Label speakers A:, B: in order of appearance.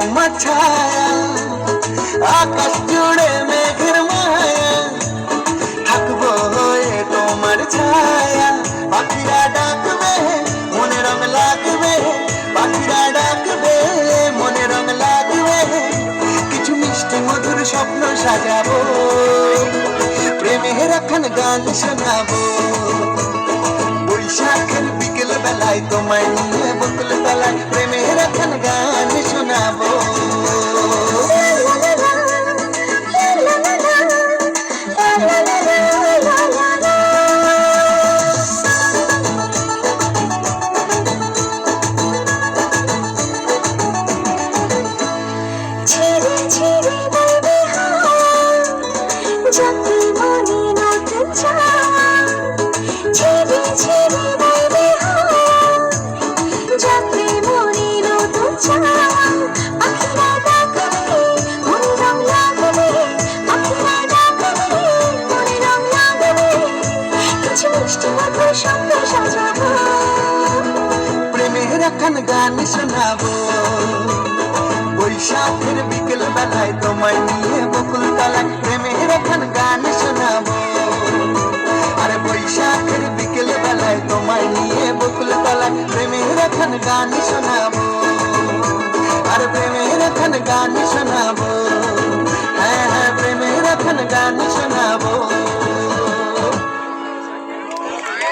A: তোমার ছায়া, আকাশ জুড়ে মেঘের মায়া, থাকবো হয়ে তোমার ছায়া। পাখিরা ডাকবে মনে রং লাগবে, পাখিরা ডাকবে মনে রং লাগবে, কিছু মিষ্টি মধুর স্বপ্ন সাজাবো, প্রেমের এখন গান শোনাবো। বৈশাখের বিকেল বেলায় তোমায় নিয়ে বকুল তলায় প্রেমের এখন গান শোনাবো। প্রেমের এখন গান শোনাবো, বৈশাখের বিকেল বেলায় তোমায় নিয়ে বকুল তলায় প্রেমের এখন গান শোনাবো। আরে বৈশাখের বিকেল বেলায় তোমায় নিয়ে বকুল তলায় প্রেমের এখন গান শোনাবো।